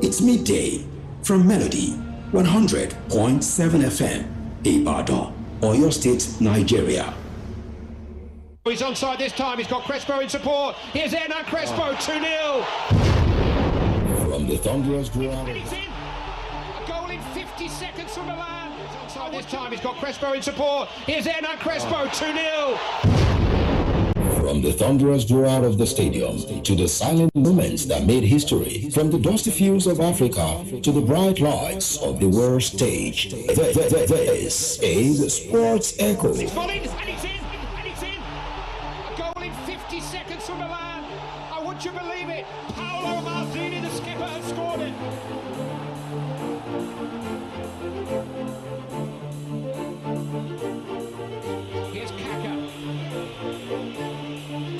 It's midday from Melody 100.7 FM, Ibadan, Oyo State, Nigeria. He's onside this time, he's got Crespo in support. Here's Hernan Crespo, 2-0. From the Thunderous draw. And he's in. A goal in 50 seconds from Milan. He's onside this time, he's got Crespo in support. Here's Hernan Crespo, 2-0. From the thunderous draw out of the stadium to the silent moments that made history, from the dusty fields of Africa to the bright lights of the world stage, this is Sports Echo. He's falling, and he's in, and he's in. A goal in 50 seconds from Milan. Oh, would you believe it? Paolo Maldini, the skipper, has scored it. Here's Kaka.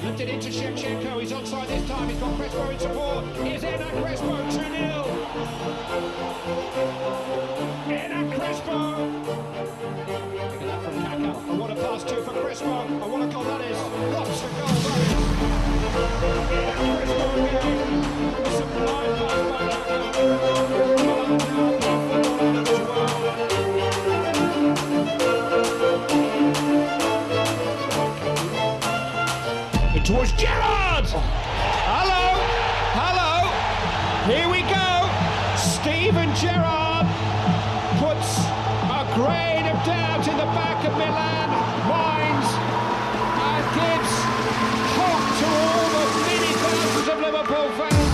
Lifted into Shevchenko, he's onside this time, he's got Crespo in support. Here's Hernan Crespo, 2-0. Hernan Crespo. Look at that from Kaka. And what a pass too for Crespo. And what a goal that is. What a goal that is. Hernan Crespo again. Sublime pass by towards Gerrard! Hello! Here we go! Steven Gerrard puts a grain of doubt in the back of Milan minds and gives hope to all the many thousands of Liverpool fans.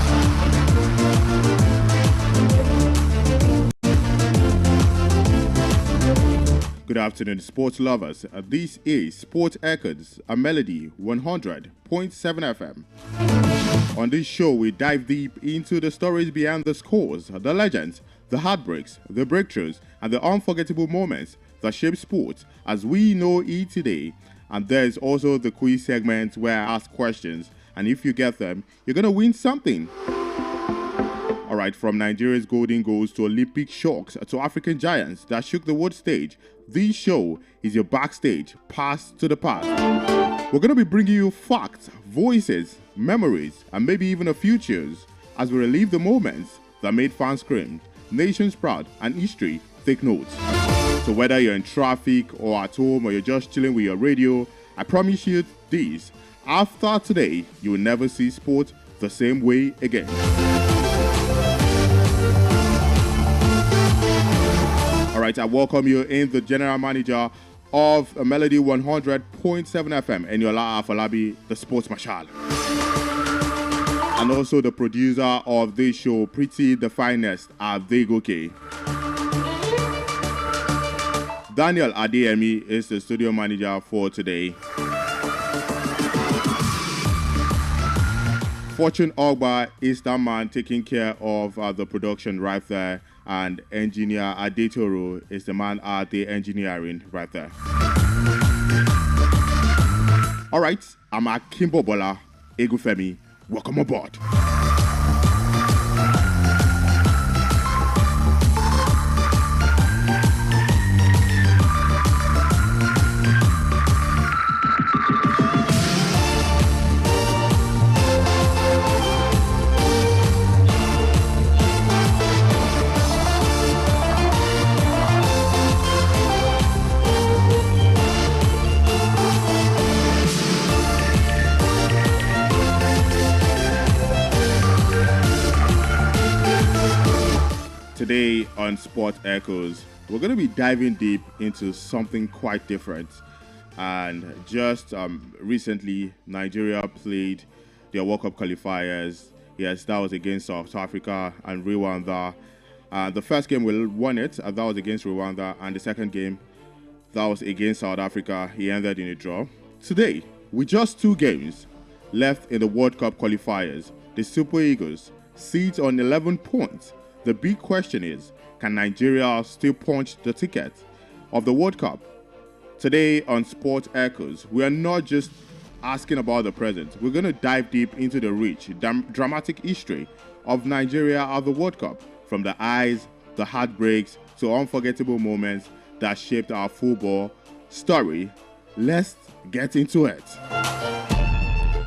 Good afternoon, sports lovers. This is Sport Echoes, a Melody 100.7 FM. On this show, we dive deep into the stories behind the scores, the legends, the heartbreaks, the breakthroughs, and the unforgettable moments that shape sports as we know it today. And there's also the quiz segment where I ask questions, and if you get them, you're going to win something. All right, from Nigeria's golden goals to Olympic shocks to African giants that shook the world stage, this show is your backstage pass to the past. We're going to be bringing you facts, voices, memories, and maybe even a few cheers as we relive the moments that made fans scream, nations proud, and history take notes. So whether you're in traffic or at home or you're just chilling with your radio, I promise you this: after today, you will never see sport the same way again. All right, I welcome you in the general manager of Melody 100.7 FM, Eniola Afolabi, the sports marshal. And also the producer of this show, Pretty the Finest, Adegoke. Daniel Adeyemi is the studio manager for today. Fortune Ogba is that man taking care of the production right there. And engineer Adetoro is the man at the engineering right there. All right, I'm Akinbobola, Egunfemi. Welcome aboard. Today on Sport Echoes, we're going to be diving deep into something quite different. And just recently, Nigeria played their World Cup qualifiers. Yes, that was against South Africa and Rwanda. The first game we won it, that was against Rwanda. And the second game, that was against South Africa. He ended in a draw. Today, with just 2 games left in the World Cup qualifiers, the Super Eagles sit on 11 points. The big question is, can Nigeria still punch the ticket of the World Cup? Today on Sport Echoes, we are not just asking about the present. We're going to dive deep into the rich, dramatic history of Nigeria at the World Cup, from the highs, the heartbreaks, to unforgettable moments that shaped our football story. Let's get into it.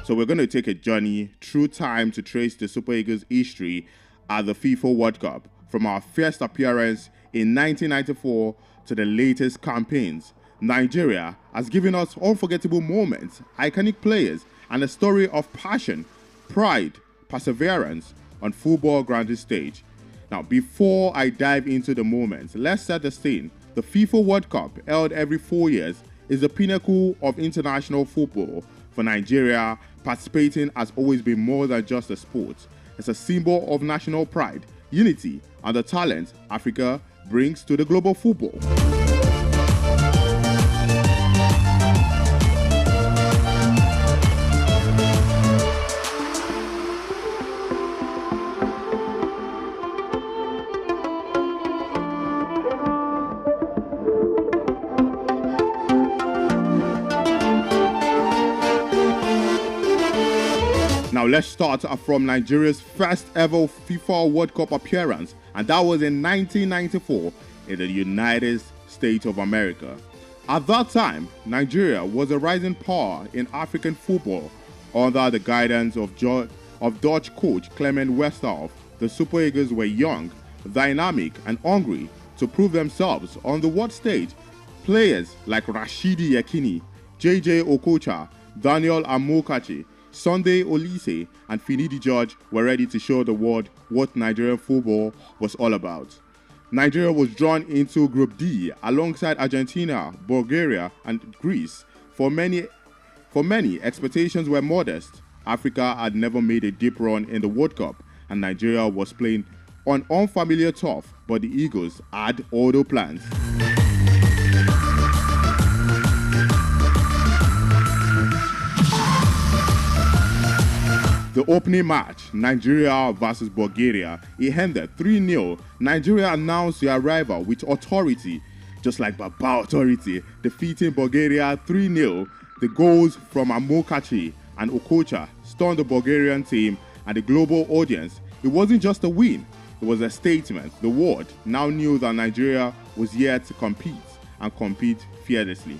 So we're going to take a journey through time to trace the Super Eagles' history at the FIFA World Cup, from our first appearance in 1994 to the latest campaigns. Nigeria has given us unforgettable moments, iconic players, and a story of passion, pride, perseverance on football grand stage. Now, before I dive into the moments, let's set the scene. The FIFA World Cup, held every 4 years, is the pinnacle of international football. For Nigeria, participating has always been more than just a sport. It's a symbol of national pride, unity, and the talent Africa brings to the global football. Now let's start from Nigeria's first ever FIFA World Cup appearance, and that was in 1994 in the United States of America. At that time, Nigeria was a rising power in African football under the guidance of Dutch coach Clement Westerhoff. The Super Eagles were young, dynamic, and hungry to prove themselves on the world stage. Players like Rashidi Yekini, JJ Okocha, Daniel Amokachi, Sunday Olise, and Finidi George were ready to show the world what Nigerian football was all about. Nigeria was drawn into Group D alongside Argentina, Bulgaria, and Greece. For many, expectations were modest. Africa had never made a deep run in the World Cup, and Nigeria was playing on unfamiliar turf, but the Eagles had other plans. The opening match, Nigeria versus Bulgaria, it ended 3-0. Nigeria announced their arrival with authority, just like Baba authority, defeating Bulgaria 3-0. The goals from Amokachi and Okocha stunned the Bulgarian team and the global audience. It wasn't just a win, it was a statement. The world now knew that Nigeria was here to compete and compete fearlessly.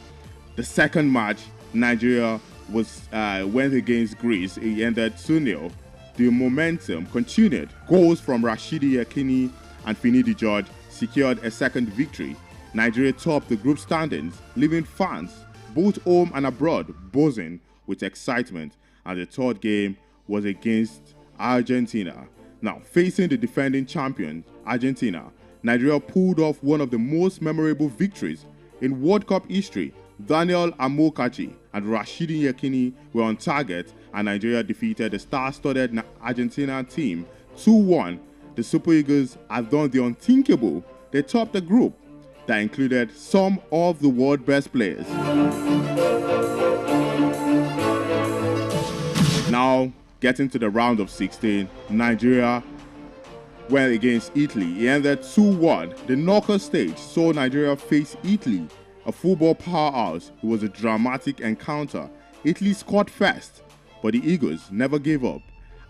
The second match, Nigeria went against Greece. It ended 2-0. The momentum continued. Goals from Rashidi Yekini and Finidi George secured a second victory. Nigeria topped the group standings, leaving fans both home and abroad buzzing with excitement. And the third game was against Argentina. Now, facing the defending champion, Argentina, Nigeria pulled off one of the most memorable victories in World Cup history. Daniel Amokachi and Rashidi Yekini were on target, and Nigeria defeated the star-studded Argentina team 2-1. The Super Eagles have done the unthinkable. They topped the group that included some of the world's best players. Now, getting to the round of 16, Nigeria went against Italy. It ended 2-1. The knockout stage saw Nigeria face Italy, a football powerhouse. It was a dramatic encounter. Italy scored first, but the Eagles never gave up.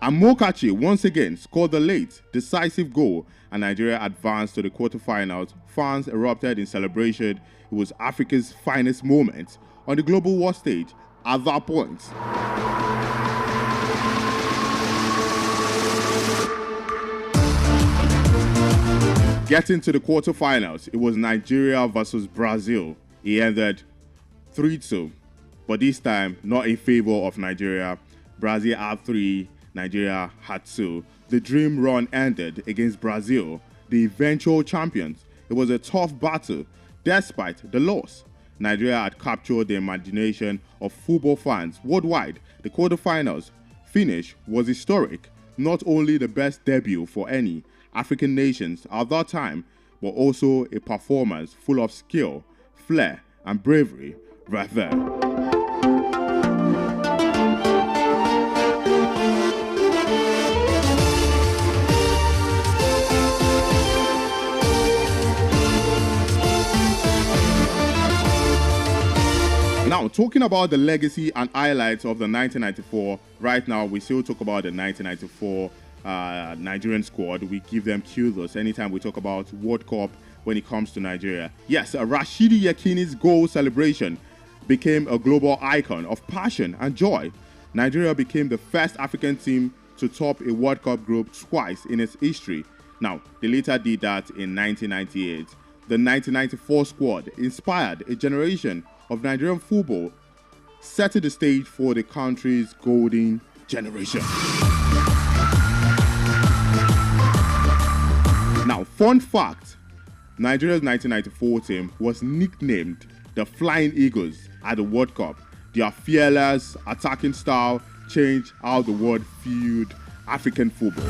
Amokachi once again scored the late, decisive goal, and Nigeria advanced to the quarterfinals. Fans erupted in celebration. It was Africa's finest moment on the global world stage at that point. Getting to the quarterfinals, it was Nigeria versus Brazil. It ended 3-2, but this time not in favor of Nigeria. Brazil had 3, Nigeria had 2. The dream run ended against Brazil, the eventual champions. It was a tough battle. Despite the loss, Nigeria had captured the imagination of football fans worldwide. The quarterfinals finish was historic, not only the best debut for any African nations at that time, but also a performance full of skill, flair, and bravery right there. Now, talking about the legacy and highlights of the 1994, right now we still talk about the 1994 Nigerian squad. We give them kudos anytime we talk about World Cup when it comes to Nigeria. Yes, Rashidi Yekini's goal celebration became a global icon of passion and joy. Nigeria became the first African team to top a World Cup group twice in its history. Now, they later did that in 1998. The 1994 squad inspired a generation of Nigerian football, setting the stage for the country's golden generation. Now, fun fact, Nigeria's 1994 team was nicknamed the Flying Eagles at the World Cup. Their fearless attacking style changed how the world viewed African football.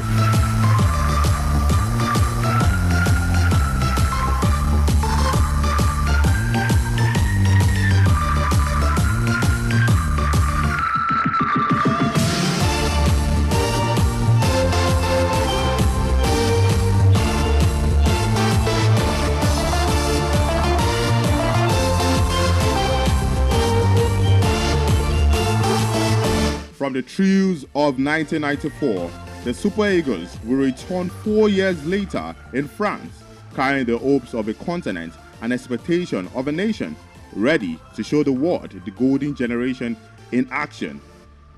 From the thrills of 1994, the Super Eagles will return 4 years later in France, carrying the hopes of a continent and expectation of a nation, ready to show the world the golden generation in action.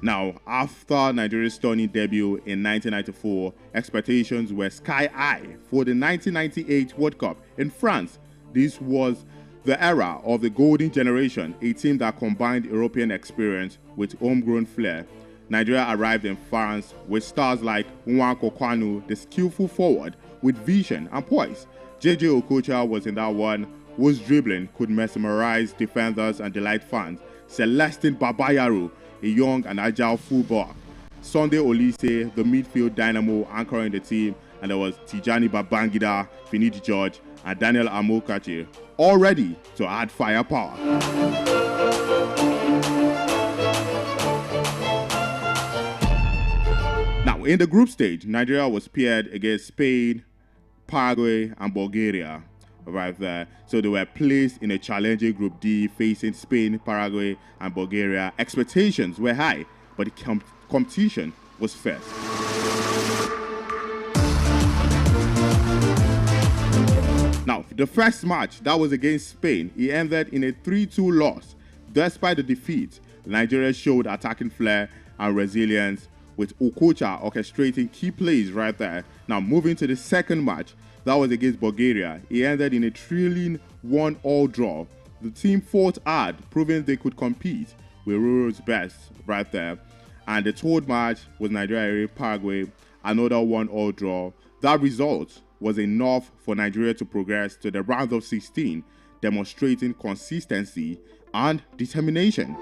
Now, after Nigeria's stunning debut in 1994, expectations were sky high for the 1998 World Cup in France. This was the era of the golden generation, a team that combined European experience with homegrown flair. Nigeria arrived in France with stars like Nwankwo Kanu, the skillful forward with vision and poise. JJ Okocha was in that one, whose dribbling could mesmerize defenders and delight fans. Celestine Babayaro, a young and agile fullback. Sunday Olise, the midfield dynamo anchoring the team, and there was Tijani Babangida, Finidi George, and Daniel Amokachi, all ready to add firepower. Now, in the group stage, Nigeria was paired against Spain, Paraguay, and Bulgaria. Right there. So they were placed in a challenging Group D facing Spain, Paraguay, and Bulgaria. Expectations were high, but the competition was fierce. Now, the first match, that was against Spain, it ended in a 3-2 loss. Despite the defeat, Nigeria showed attacking flair and resilience, with Okocha orchestrating key plays right there. Now, moving to the second match, that was against Bulgaria. It ended in a thrilling 1-1 draw. The team fought hard, proving they could compete with Roro's best right there. And the third match was Nigeria-Paraguay, another 1-1 draw. That result was enough for Nigeria to progress to the round of 16, demonstrating consistency and determination.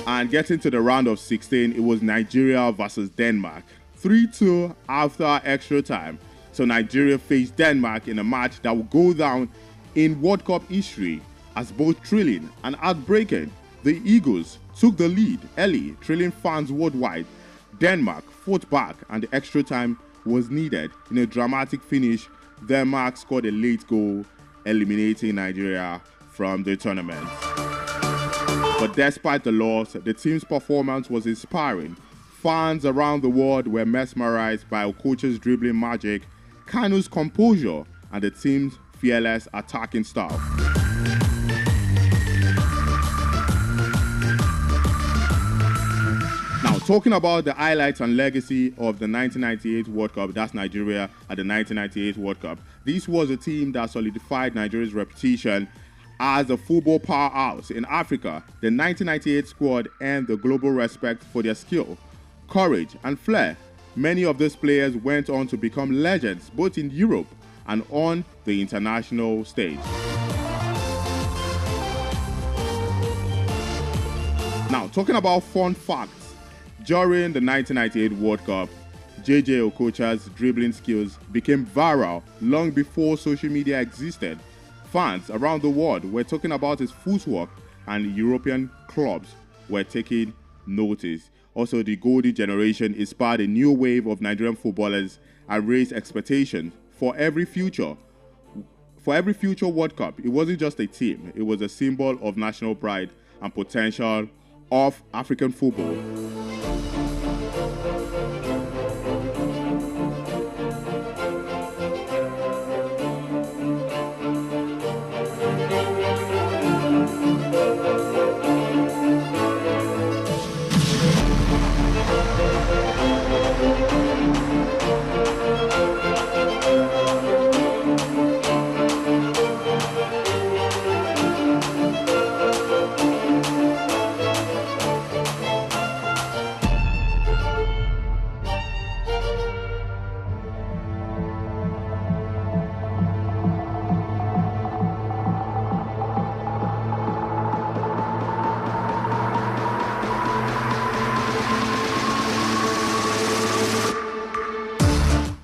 And getting to the round of 16, it was Nigeria versus Denmark. 3-2 after extra time. So Nigeria faced Denmark in a match that will go down in World Cup history as both thrilling and heartbreaking. The Eagles took the lead early, thrilling fans worldwide. Denmark fought back and the extra time was needed. In a dramatic finish, Denmark scored a late goal, eliminating Nigeria from the tournament. But despite the loss, the team's performance was inspiring. Fans around the world were mesmerized by Okocha's dribbling magic, Kanu's composure, and the team's fearless attacking style. Now, talking about the highlights and legacy of the 1998 World Cup, that's Nigeria at the 1998 World Cup. This was a team that solidified Nigeria's reputation as a football powerhouse in Africa. The 1998 squad earned the global respect for their skill, courage, and flair. Many of these players went on to become legends both in Europe and on the international stage. Now, talking about fun facts, during the 1998 World Cup, JJ Okocha's dribbling skills became viral long before social media existed. Fans around the world were talking about his footwork, and European clubs were taking notice. Also, the golden generation inspired a new wave of Nigerian footballers and raised expectations for every future World Cup. It wasn't just a team, it was a symbol of national pride and potential of African football.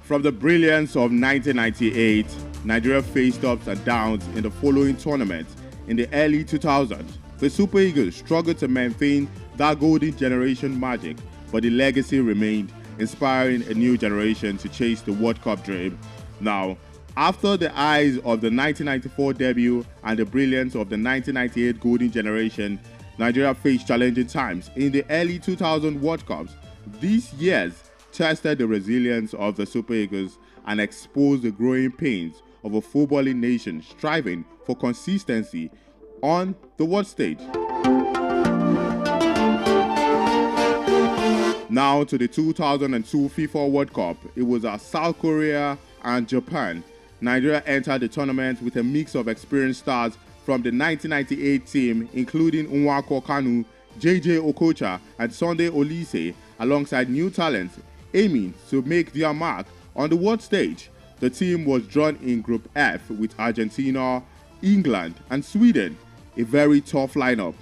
From the brilliance of 1998, Nigeria faced ups and downs in the following tournaments. In the early 2000s, the Super Eagles struggled to maintain that golden generation magic, but the legacy remained, inspiring a new generation to chase the World Cup dream. Now, after the eyes of the 1994 debut and the brilliance of the 1998 golden generation, Nigeria faced challenging times in the early 2000 World Cups. These years tested the resilience of the Super Eagles and exposed the growing pains of a footballing nation striving for consistency on the world stage. Now to the 2002 FIFA World Cup. It was South Korea and Japan. Nigeria entered the tournament with a mix of experienced stars from the 1998 team, including Nwankwo Kanu, JJ Okocha, and Sunday Olise, alongside new talents aiming to make their mark on the world stage. The team was drawn in Group F with Argentina, England, and Sweden. A very tough lineup.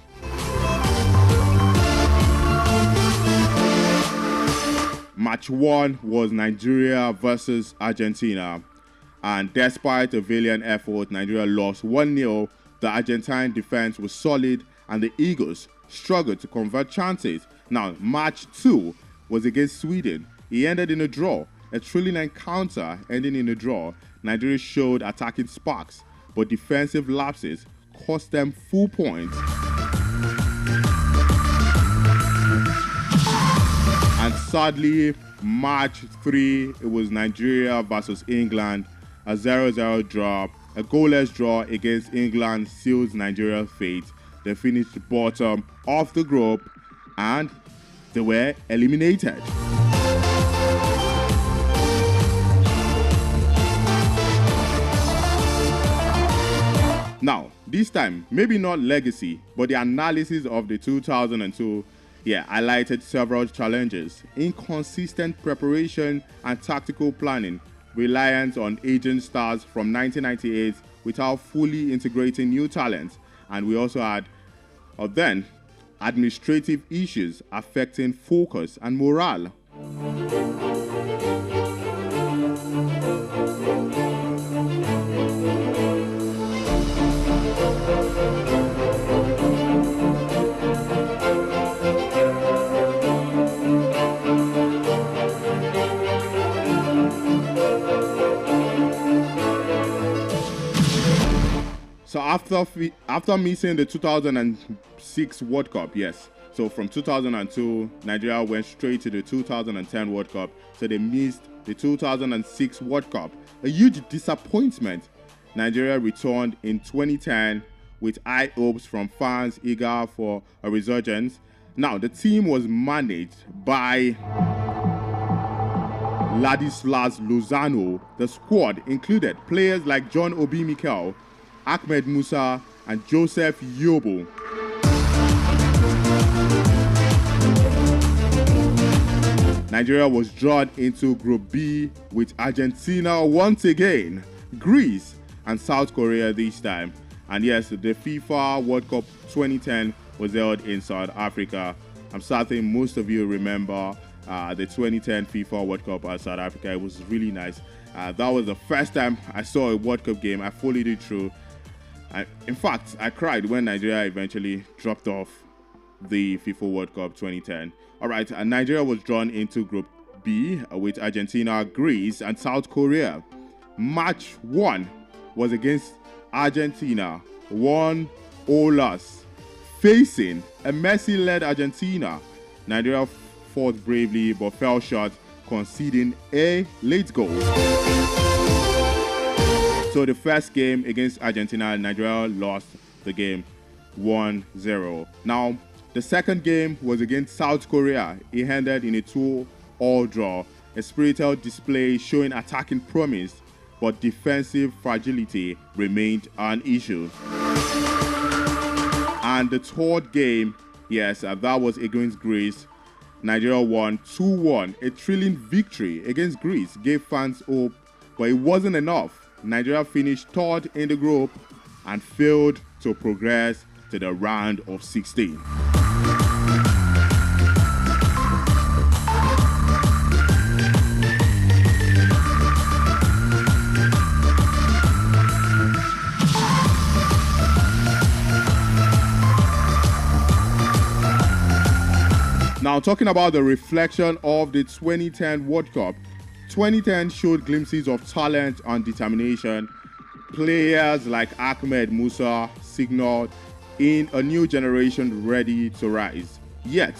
Match 1 was Nigeria versus Argentina, and despite a valiant effort, Nigeria lost 1-0. The Argentine defense was solid and the Eagles struggled to convert chances. Now, match 2 was against Sweden. It ended in a draw. A thrilling encounter ending in a draw. Nigeria showed attacking sparks, but defensive lapses cost them full points. And sadly, match 3, it was Nigeria versus England. A 0-0 draw. A goalless draw against England seals Nigeria's fate. They finished bottom of the group and they were eliminated. Now, this time, maybe not legacy, but the analysis of the 2002 highlighted several challenges: inconsistent preparation and tactical planning, reliance on aging stars from 1998 without fully integrating new talents, and we also had then administrative issues affecting focus and morale. So after missing the 2006 World Cup, so from 2002, Nigeria went straight to the 2010 World Cup. So they missed the 2006 World Cup. A huge disappointment. Nigeria returned in 2010 with high hopes from fans eager for a resurgence. Now, the team was managed by Ladislas Lozano. The squad included players like John Obi Mikel, Ahmed Musa, and Joseph Yobo. Nigeria was drawn into Group B with Argentina once again, Greece, and South Korea this time. And yes, the FIFA World Cup 2010 was held in South Africa. I'm certain most of you remember the 2010 FIFA World Cup at South Africa. It was really nice. That was the first time I saw a World Cup game. I followed it through. In fact, I cried when Nigeria eventually dropped off the FIFA World Cup 2010. All right, and Nigeria was drawn into Group B with Argentina, Greece, and South Korea. Match 1 was against Argentina, 1-0 loss. Facing a Messi-led Argentina, Nigeria fought bravely but fell short, conceding a late goal. So the first game against Argentina, Nigeria lost the game 1-0. Now, the second game was against South Korea. It ended in a 2-2 draw. A spirited display showing attacking promise, but defensive fragility remained an issue. And the third game, that was against Greece. Nigeria won 2-1. A thrilling victory against Greece gave fans hope, but it wasn't enough. Nigeria finished third in the group and failed to progress to the round of 16. Now, talking about the reflection of the 2010 World Cup, 2010 showed glimpses of talent and determination. Players like Ahmed Musa signaled in a new generation ready to rise. Yet,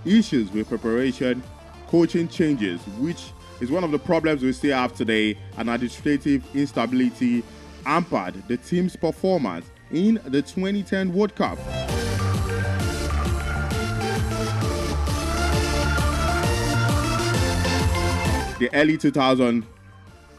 issues with preparation, coaching changes, which is one of the problems we still have today, and administrative instability hampered the team's performance in the 2010 World Cup. The early 2000s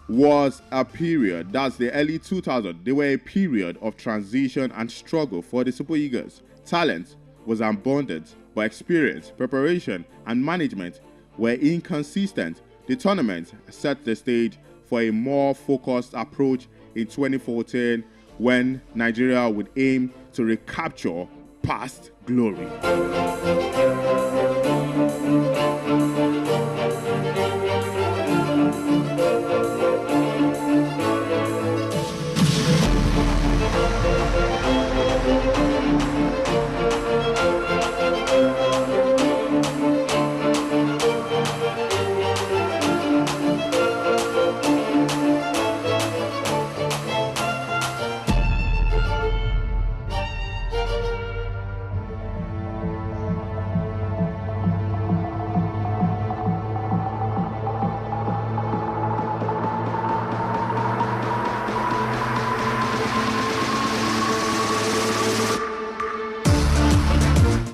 was a period, that's the early 2000s, they were a period of transition and struggle for the Super Eagles. Talent was abundant, but experience, preparation, and management were inconsistent. The tournament set the stage for a more focused approach in 2014 when Nigeria would aim to recapture past glory.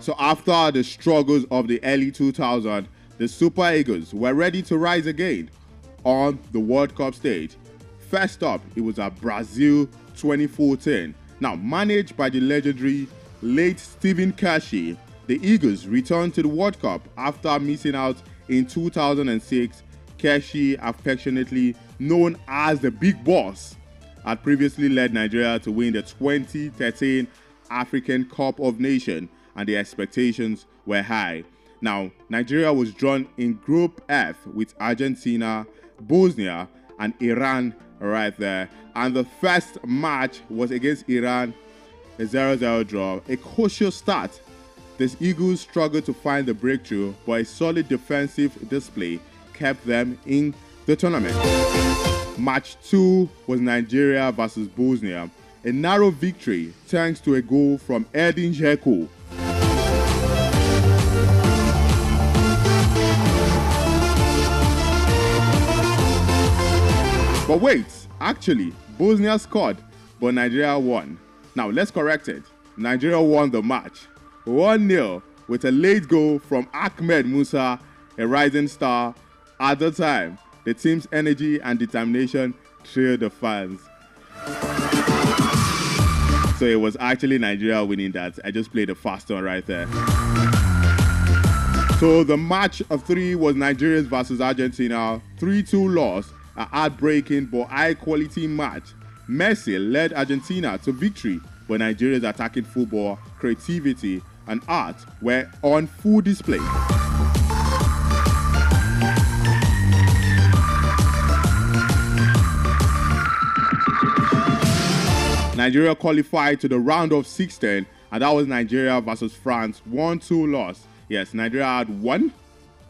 So after the struggles of the early 2000s, the Super Eagles were ready to rise again on the World Cup stage. First up, it was at Brazil 2014. Now, managed by the legendary late Stephen Keshi, the Eagles returned to the World Cup after missing out in 2006. Keshi, affectionately known as the Big Boss, had previously led Nigeria to win the 2013 African Cup of Nations, and the expectations were high. Now, Nigeria was drawn in Group F with Argentina, Bosnia, and Iran right there. And the first match was against Iran, a 0-0 draw. A cautious start. The Eagles struggled to find the breakthrough, but a solid defensive display kept them in the tournament. Match 2 was Nigeria versus Bosnia. A narrow victory thanks to a goal from Edin Dzeko. But wait, actually, Bosnia scored, but Nigeria won. Now, let's correct it. Nigeria won the match 1-0 with a late goal from Ahmed Musa, a rising star. At the time, the team's energy and determination thrilled the fans. So it was actually Nigeria winning that. I just played a fast one right there. So the match of 3 was Nigeria versus Argentina. 3-2 loss. A heartbreaking but high-quality match. Messi led Argentina to victory, but Nigeria's attacking football, creativity, and art were on full display. Nigeria qualified to the round of 16, and that was Nigeria versus France. 1-2 loss. Yes, Nigeria had 1,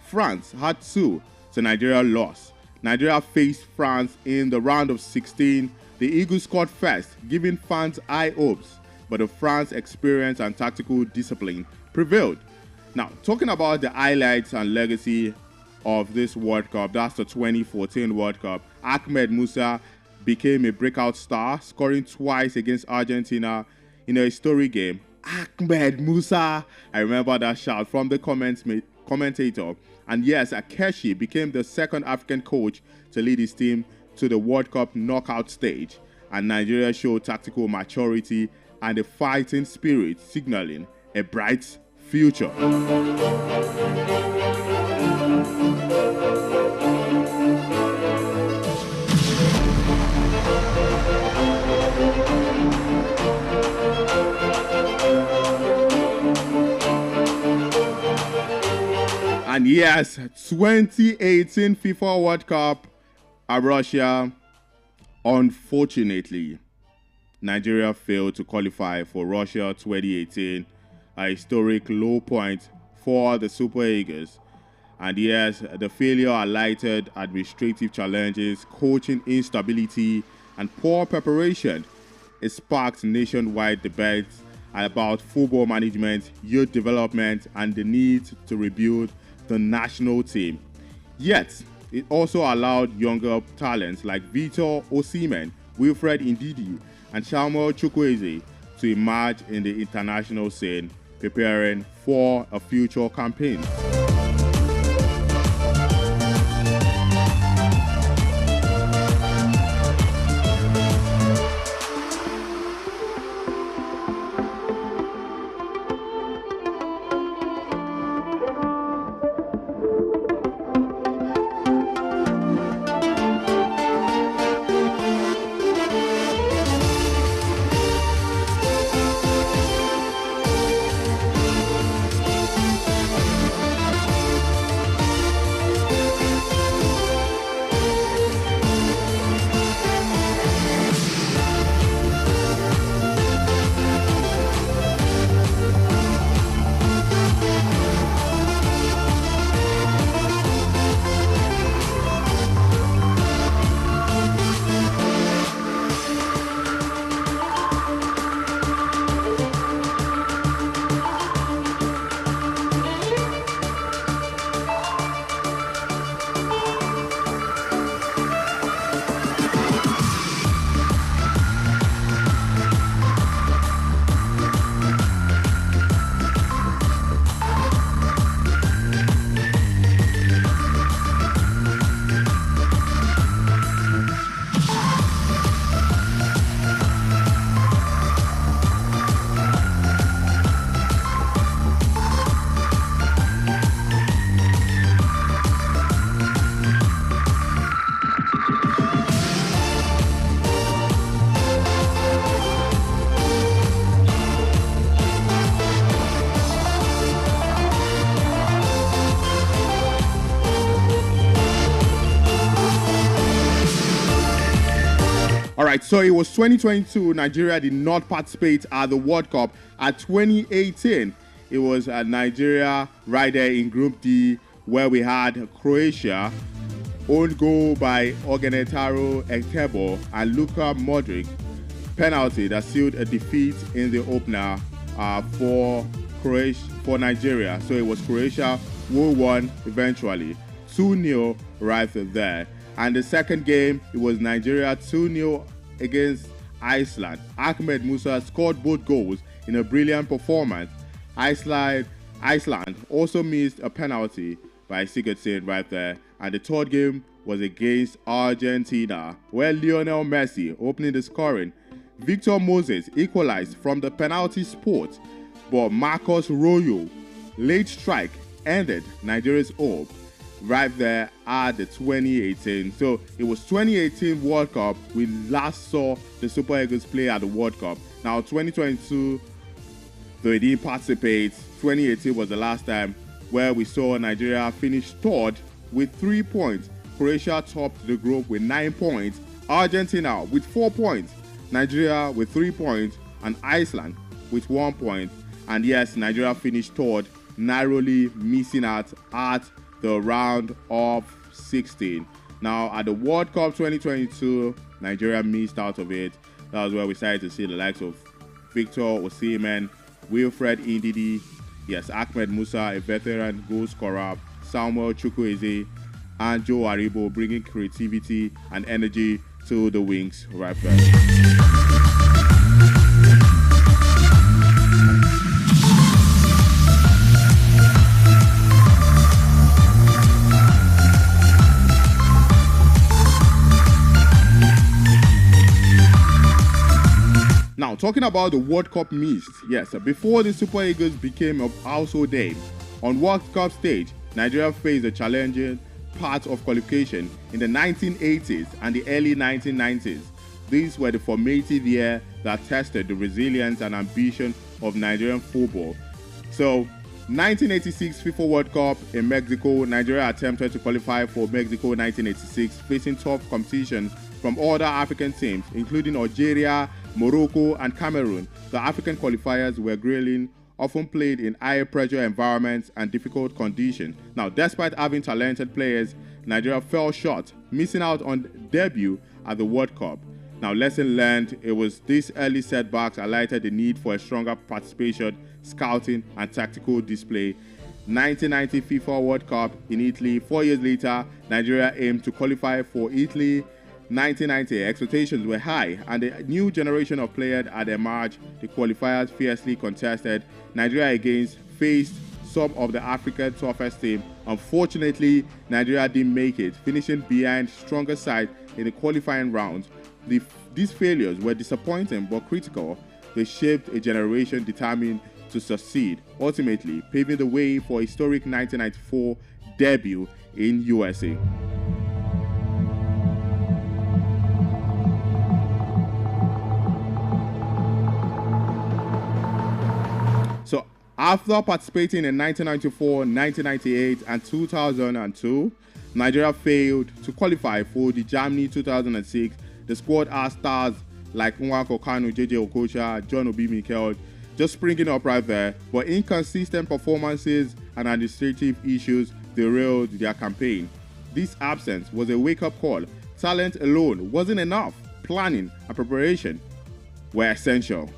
France had 2, so Nigeria lost. Nigeria faced France in the round of 16. The Eagles scored first, giving fans high hopes, but the France experience and tactical discipline prevailed. Now, talking about the highlights and legacy of this World Cup, that's the 2014 World Cup. Ahmed Musa became a breakout star, scoring twice against Argentina in a historic game. Ahmed Musa, I remember that shout from the commentator. And yes, Akeshi became the second African coach to lead his team to the World Cup knockout stage. And Nigeria showed tactical maturity and a fighting spirit, signaling a bright future. And yes, 2018 FIFA World Cup at Russia. Unfortunately, Nigeria failed to qualify for Russia 2018, a historic low point for the Super Eagles. And yes, the failure highlighted administrative challenges, coaching instability, and poor preparation. It sparked nationwide debates about football management, youth development, and the need to rebuild the national team. Yet, it also allowed younger talents like Victor Osimhen, Wilfred Ndidi, and Samuel Chukwueze to emerge in the international scene, preparing for a future campaign. Alright, so it was 2022. Nigeria did not participate at the World Cup. At 2018, it was Nigeria right there in Group D, where we had Croatia, own goal by Ogenetaro Ekebo and Luka Modric, penalty that sealed a defeat in the opener for Nigeria. So it was Croatia who won eventually, 2-0 right there. And the second game, it was Nigeria 2-0 against Iceland. Ahmed Musa scored both goals in a brilliant performance. Iceland also missed a penalty by Sigurdsson right there. And the third game was against Argentina, where Lionel Messi opening the scoring. Victor Moses equalized from the penalty spot, but Marcos Royo late strike ended Nigeria's hope right there at the 2018. So it was 2018 World Cup we last saw the Super Eagles play at the World Cup. Now 2022, though it didn't participate, 2018 was the last time where we saw Nigeria finish third with 3 points. Croatia topped the group with 9 points, Argentina with 4 points, Nigeria with 3 points, and Iceland with 1 point. And yes, Nigeria finished third, narrowly missing out at the round of 16. Now at the World Cup 2022, Nigeria missed out of it. That was where we started to see the likes of Victor Osimhen, Wilfred Ndidi, yes, Ahmed Musa, a veteran goal scorer, Samuel Chukwueze, and Joe Aribo bringing creativity and energy to the wings right there. Now, talking about the World Cup missed, yes, before the Super Eagles became a household name, on World Cup stage, Nigeria faced a challenging part of qualification in the 1980s and the early 1990s. These were the formative years that tested the resilience and ambition of Nigerian football. So, 1986 FIFA World Cup in Mexico, Nigeria attempted to qualify for Mexico 1986, facing tough competition from other African teams, including Algeria, Morocco, and Cameroon. The African qualifiers were grilling often played in higher pressure environments and difficult conditions. Now, despite having talented players, Nigeria fell short, missing out on debut at the World Cup. Now, lesson learned, it was these early setbacks highlighted the need for a stronger participation, scouting, and tactical display. 1990 FIFA World Cup in Italy. 4 years later, Nigeria aimed to qualify for Italy. 1990, expectations were high, and a new generation of players had emerged. The qualifiers fiercely contested. Nigeria again faced some of the African toughest team. Unfortunately, Nigeria didn't make it, finishing behind stronger side in the qualifying rounds. These failures were disappointing but critical. They shaped a generation determined to succeed, ultimately paving the way for a historic 1994 debut in USA. So after participating in 1994, 1998 and 2002, Nigeria failed to qualify for the Germany 2006. The squad had stars like Nwako Kanu, JJ Okocha, John Obi Mikel, just springing up right there, but inconsistent performances and administrative issues derailed their campaign. This absence was a wake-up call. Talent alone wasn't enough. Planning and preparation were essential.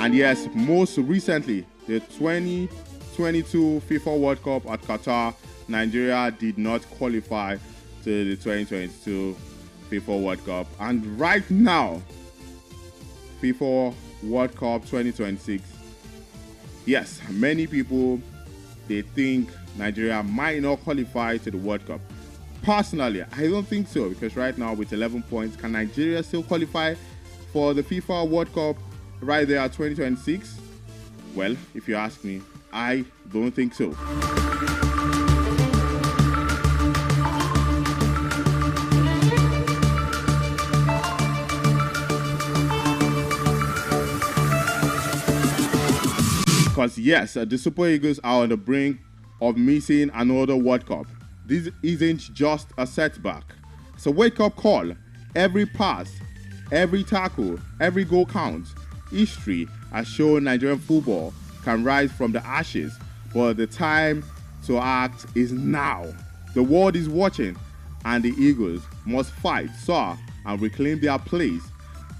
And yes, most recently, the 2022 FIFA World Cup at Qatar, Nigeria did not qualify to the 2022 FIFA World Cup. And right now, FIFA World Cup 2026, yes, many people, they think Nigeria might not qualify to the World Cup. Personally, I don't think so, because right now with 11 points, can Nigeria still qualify for the FIFA World Cup right there at 2026? Well, if you ask me, I don't think so. Because yes, the Super Eagles are on the brink of missing another World Cup. This isn't just a setback. It's a wake-up call. Every pass, every tackle, every goal counts. History has shown Nigerian football can rise from the ashes, but the time to act is now. The world is watching, and the Eagles must fight, soar, and reclaim their place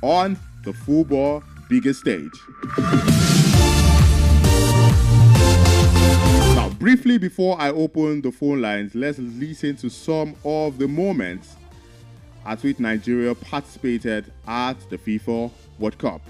on the football biggest stage. Now, briefly before I open the phone lines, let's listen to some of the moments at which Nigeria participated at the FIFA World Cup.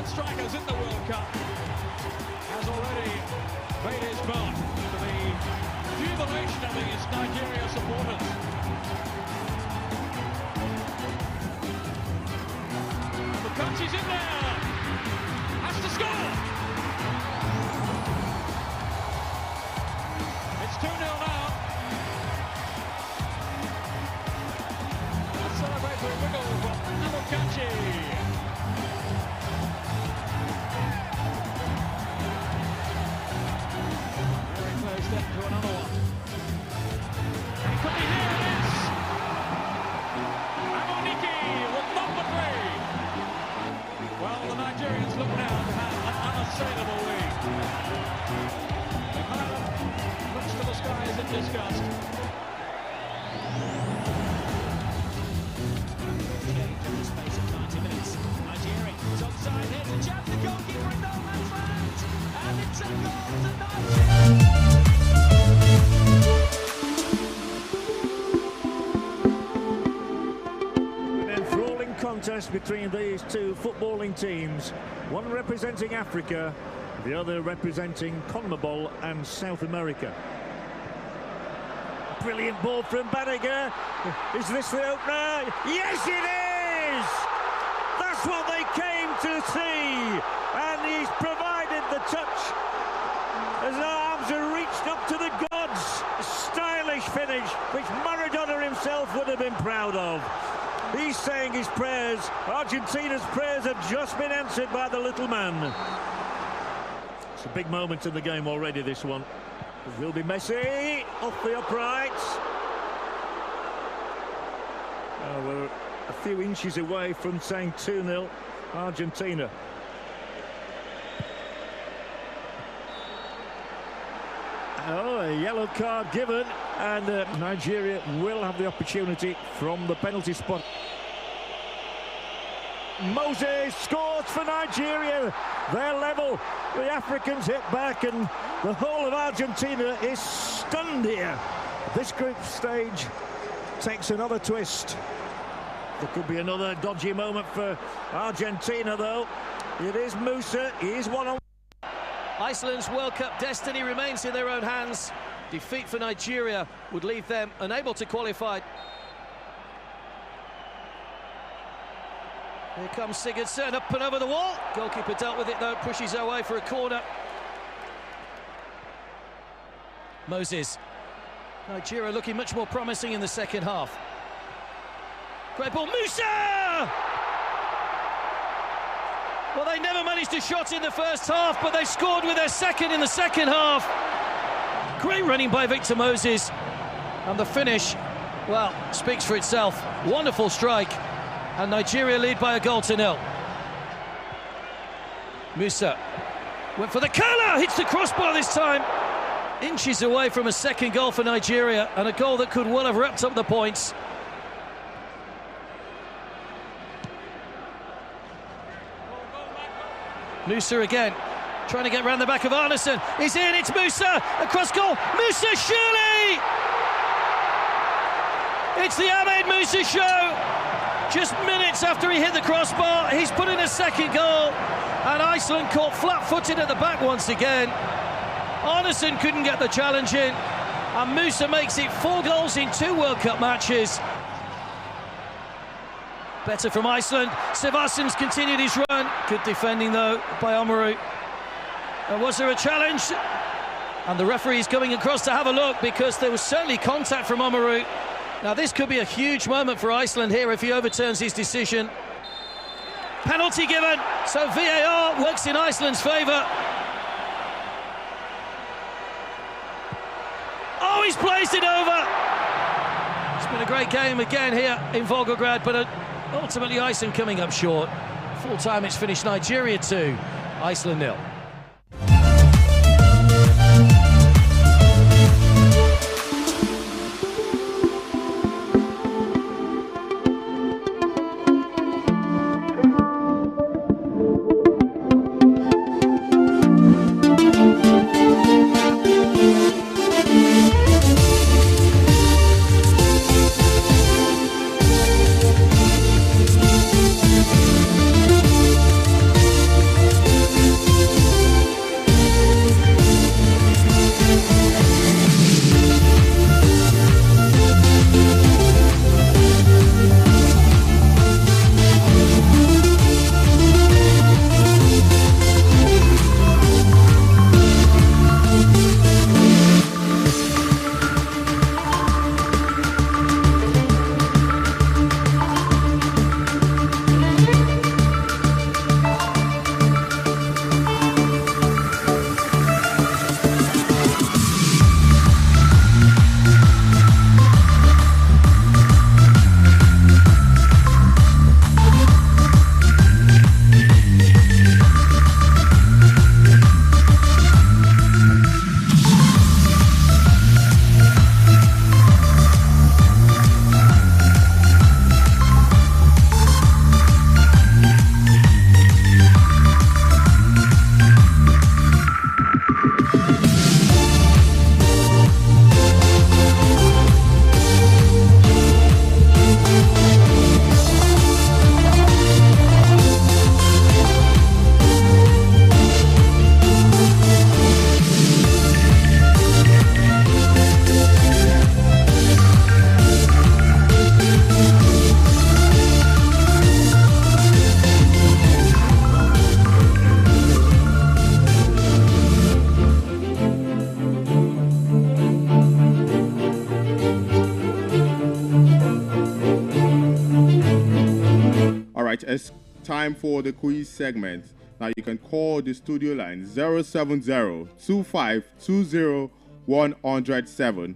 Strikers in the World Cup has already made his mark to the jubilation of his Nigeria supporters. The coach is in there, has to score. It's 2-0 now. A celebratory wiggle from Amokachi. Step to another one. It could be here, it is! Amoniki with number 3. Well, the Nigerians look now to have an unassailable lead. The crowd looks to the skies in disgust. Change in the space of 90 minutes. Nigeria is offside here to jab the goalkeeper in no man's land. And it's a goal! contest between these two footballing teams, one representing Africa, the other representing CONMEBOL and South America. Brilliant ball from Banniger. Is this the opener? Yes, it is! That's what they came to see, and he's provided the touch. His arms are reached up to the gods. A stylish finish, which Maradona himself would have been proud of. He's saying his prayers. Argentina's prayers have just been answered by the little man. It's a big moment in the game already, this one. It will be Messi off the uprights. We're a few inches away from saying 2-0 Argentina. Oh, a yellow card given, and Nigeria will have the opportunity from the penalty spot. Moses scores for Nigeria. They're level. The Africans hit back, and the whole of Argentina is stunned here. This group stage takes another twist. There could be another dodgy moment for Argentina, though. It is Musa. He is one-on-one. Iceland's World Cup destiny remains in their own hands. Defeat for Nigeria would leave them unable to qualify. Here comes Sigurdsson, up and over the wall. Goalkeeper dealt with it though, pushes away for a corner. Moses. Nigeria looking much more promising in the second half. Great ball, Musa! Well, they never managed to shot in the first half, but they scored with their second in the second half. Great running by Victor Moses. And the finish, well, speaks for itself. Wonderful strike. And Nigeria lead by a goal to 0. Musa went for the curler, hits the crossbar this time. Inches away from a second goal for Nigeria, and a goal that could well have wrapped up the points. Musa again, trying to get round the back of Arneson. He's in, it's Musa, across goal. Musa, surely! It's the Ahmed Musa show. Just minutes after he hit the crossbar, he's put in a second goal. And Iceland caught flat-footed at the back once again. Arneson couldn't get the challenge in. And Musa makes it 4 goals in 2 World Cup matches. Better from Iceland. Sivasson's continued his run. Good defending though by Omaru. And was there a challenge? And the referee's coming across to have a look, because there was certainly contact from Omaru. Now this could be a huge moment for Iceland here if he overturns his decision. Penalty given, so VAR works in Iceland's favour. Oh, he's placed it over. It's been a great game again here in Volgograd, but ultimately Iceland coming up short. Full time it's finished Nigeria 2, Iceland 0. right, it's time for the quiz segment. Now you can call the studio line 070-2520-107,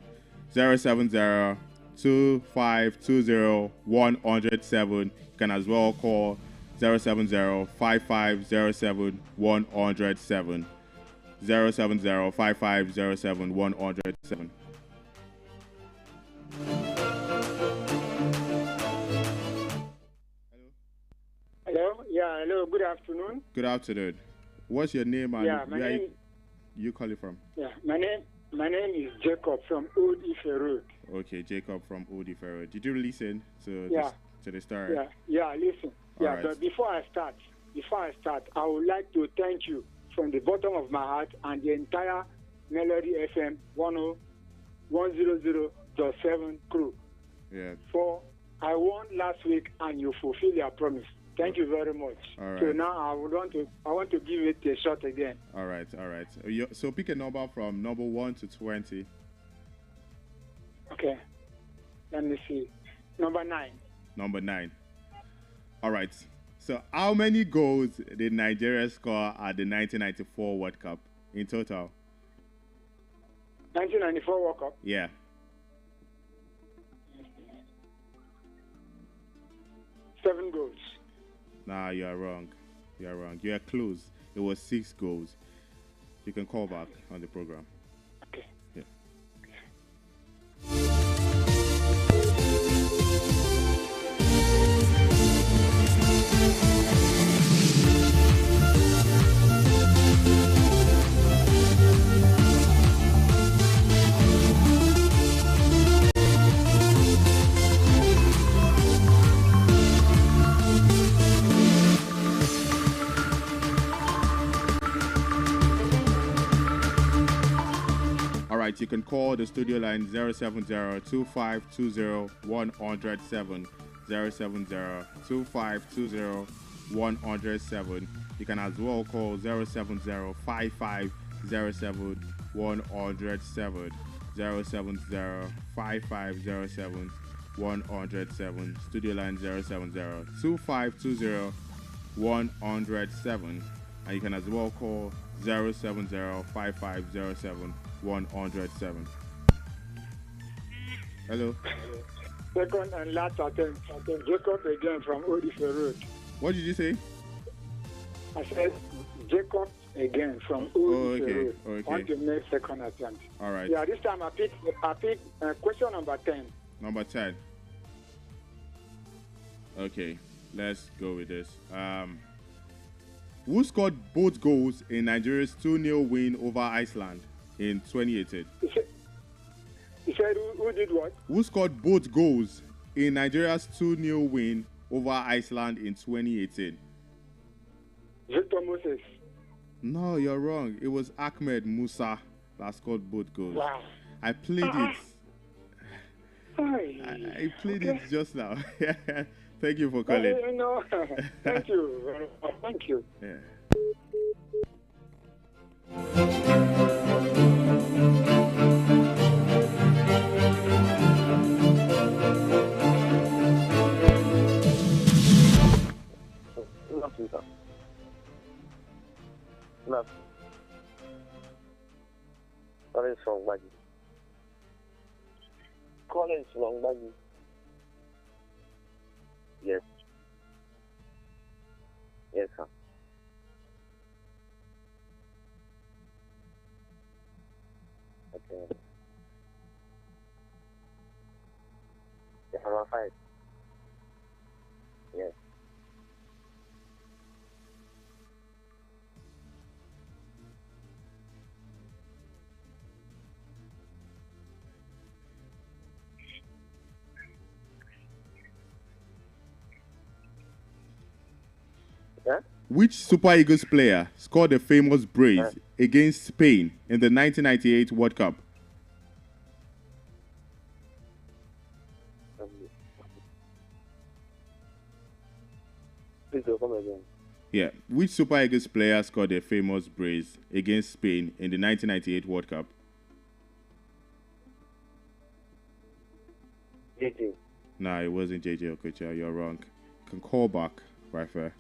070-2520-107. You can as well call 070-5507-107, 070-5507-107. Hello. Yeah. Hello. Good afternoon. Good afternoon. What's your name and where you calling from? Yeah. My name is Jacob from Old Ife Road. Okay, Jacob from Old Ife Road. Did you listen to the story? Yeah. Listen. All yeah. right. But before I start, I would like to thank you from the bottom of my heart and the entire Melody FM 100.7 crew. Yeah. For I won last week and you fulfill your promise. Thank you very much. All right. So now I want to give it a shot again. All right. So pick a number from number 1 to 20. Okay. Let me see. Number 9. Number 9. All right. So how many goals did Nigeria score at the 1994 World Cup in total? 1994 World Cup? Yeah. Seven goals. Nah, you are wrong. You are wrong. You are close. It was 6 goals. You can call back on the program. Okay. Yeah. You can call the studio line 070-2520-107, 070-2520-107. You can as well call 070-5507-107, 070-5507-107, studio line 070-2520-107, and you can as well call 070-5507-107. Hello. Second and last attempt. Jacob again from Old Ife Road. What did you say? I said Jacob again from Old Ife Road. Okay. Want to make second attempt. All right. Yeah, this time I pick question number 10. Number 10. Okay, let's go with this. Who scored both goals in Nigeria's 2-0 win over Iceland in 2018? You said who did what? Who scored both goals in Nigeria's 2-0 win over Iceland in 2018? Victor Moses. No, you're wrong. It was Ahmed Musa that scored both goals. Wow. I played it. I played it just now. Thank you for calling. No. Thank you. Thank you. Yeah. Collins from Baggy. Yes. Yes, sir. Okay. Yeah, number 5. Yes. Yeah? Which Super Eagles player scored the famous brace against Spain in the 1998 World Cup? Please come again. Yeah. Which Super Eagles player scored the famous brace against Spain in the 1998 World Cup? JJ. No, it wasn't JJ Okocha. You're wrong. You can call back right there.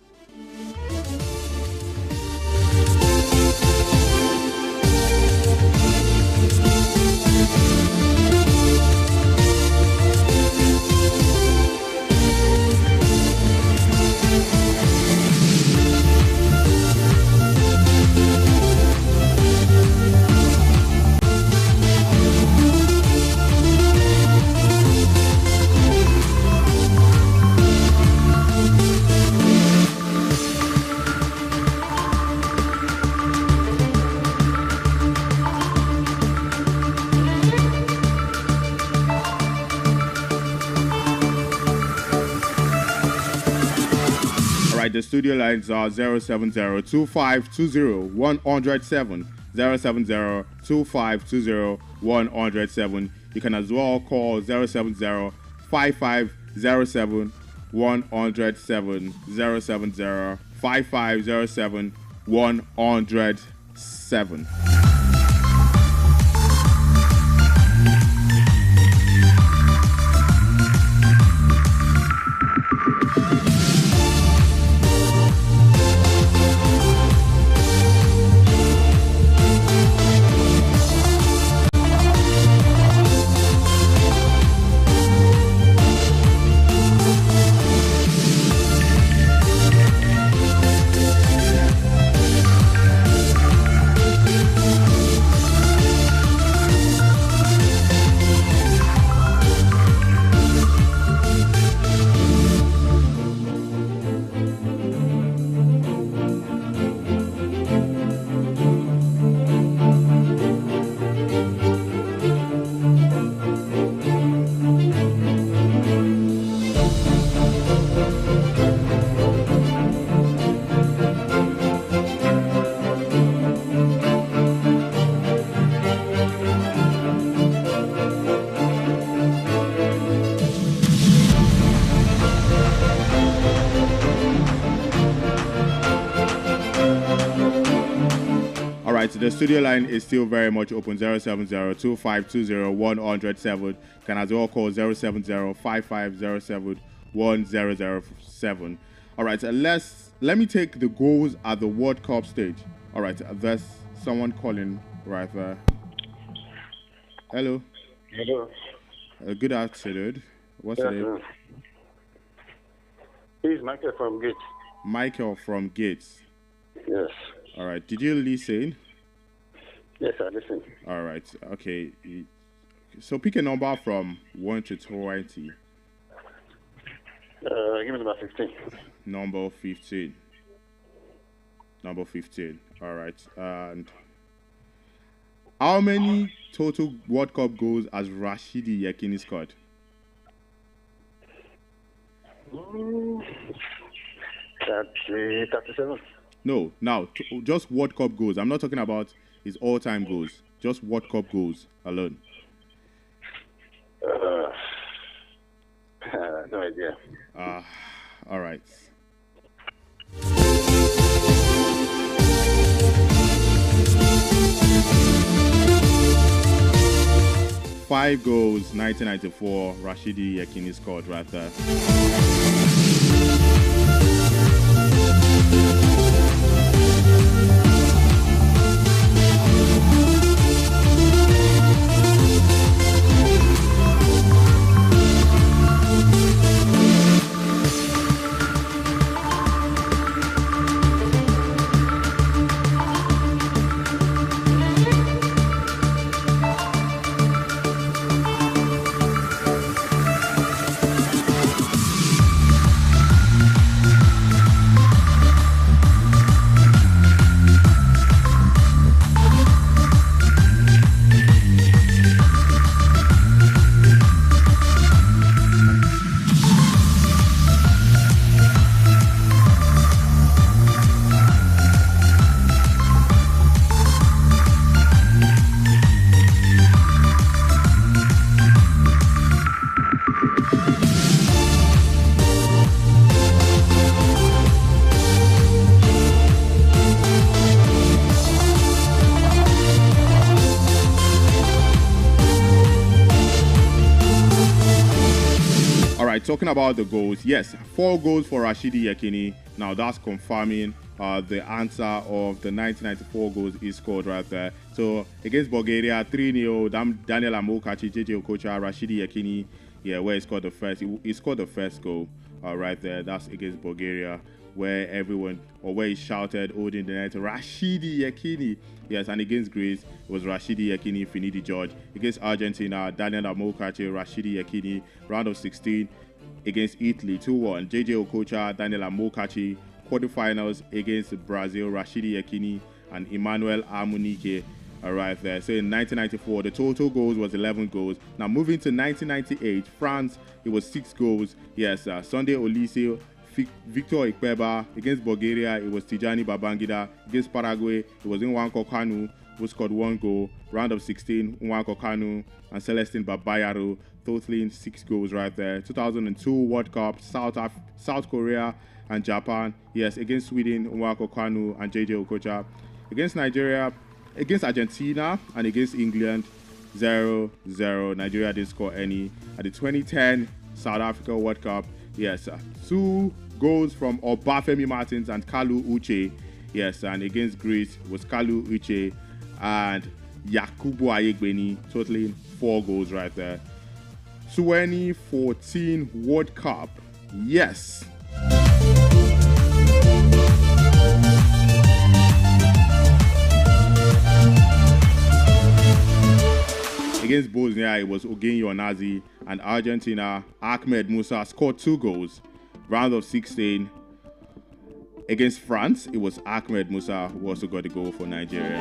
The studio lines are 070-2520-107, 070-2520-107. You can as well call 070-5507-107, 070-5507-107. The studio line is still very much open, 070-2520-107. Can as well call 070-5507-1007. All right, let me take the goals at the World Cup stage. All right, there's someone calling right there. Hello. Hello. Good afternoon. What's your name? This is Michael from Gates. Michael from Gates. Yes. All right. Did you listen? Yes, I listen. All right. Okay. So pick a number from 1 to 20. Give me number 15. Number 15. Number 15. All right. And how many total World Cup goals has Rashidi Yekini scored? 37. No. Now, just World Cup goals. I'm not talking about his all-time goals. Just World Cup goals alone. No idea. All right. Five goals, 1994. Rashidi Yekini scored right there. talking about the goals, yes, 4 goals for Rashidi Yekini. Now that's confirming the answer of the 1994 goals he scored right there. So against Bulgaria, 3-0, Daniel Amokachi, JJ Okocha, Rashidi Yekini, where he scored the first. He scored the first goal right there. That's against Bulgaria, where he shouted, holding the net, Rashidi Yekini. Yes, and against Greece, it was Rashidi Yekini, Finidi George. Against Argentina, Daniel Amokachi, Rashidi Yekini. Round of 16 against Italy, 2-1, JJ Okocha, Daniel Amokachi. Quarterfinals against Brazil, Rashidi Yekini and Emmanuel Amunike right there. So in 1994, the total goals was 11 goals. Now moving to 1998, France, it was 6 goals. Yes, Sunday Olise, Victor Ikpeba. Against Bulgaria, it was Tijani Babangida. Against Paraguay, it was Nwankwo Kanu who scored 1 goal. Round of 16, Nwankwo Kanu and Celestine Babayaro, totaling 6 goals right there. 2002 World Cup, South Korea and Japan, yes, against Sweden, Nwankwo Kanu and JJ Okocha. Against Nigeria, against Argentina and against England, 0-0. Nigeria didn't score any. At the 2010 South Africa World Cup, yes, 2 goals from Obafemi Martins and Kalu Uche. Yes, and against Greece was Kalu Uche and Yakubu Ayegbeni, totaling 4 goals right there. 2014 World Cup, yes. Against Bosnia, it was Ogen Yonazi, and Argentina, Ahmed Musa scored 2 goals. Round of 16. Against France, it was Ahmed Musa who also got a goal for Nigeria.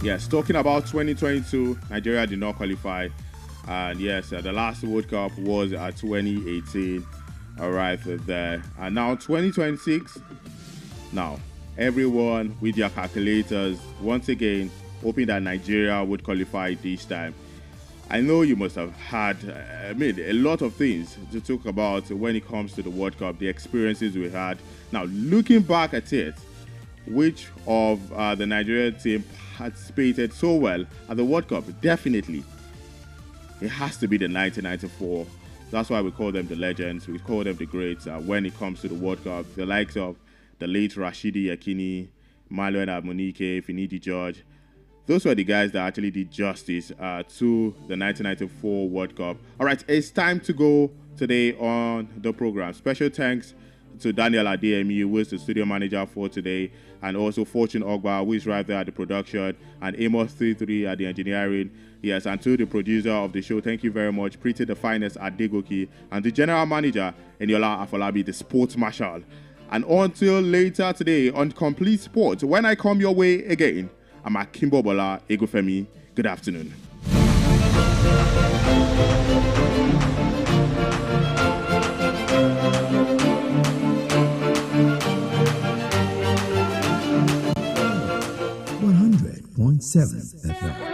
Yes, talking about 2022, Nigeria did not qualify. And yes, the last World Cup was 2018. All right, there. And now 2026. Now, everyone with their calculators, once again, hoping that Nigeria would qualify this time. I know you must have had, a lot of things to talk about when it comes to the World Cup, the experiences we had. Now, looking back at it, which of the Nigerian team participated so well at the World Cup? Definitely, it has to be the 1994. That's why we call them the legends. We call them the greats when it comes to the World Cup. The likes of the late Rashidi Yekini, Emmanuel Amunike, Finidi George. Those were the guys that actually did justice to the 1994 World Cup. All right, it's time to go today on the program. Special thanks to Daniel Adeyemi, who is the studio manager for today, and also Fortune Ogba, who is right there at the production, and Amos 33 at the engineering. Yes, and to the producer of the show, thank you very much, Pretty the Finest at Degoki, and the general manager, Eniola Afolabi, the sports marshal. And until later today on Complete Sports, when I come your way again, I'm Akinbobola, Egunfemi. Good afternoon. .7 FM.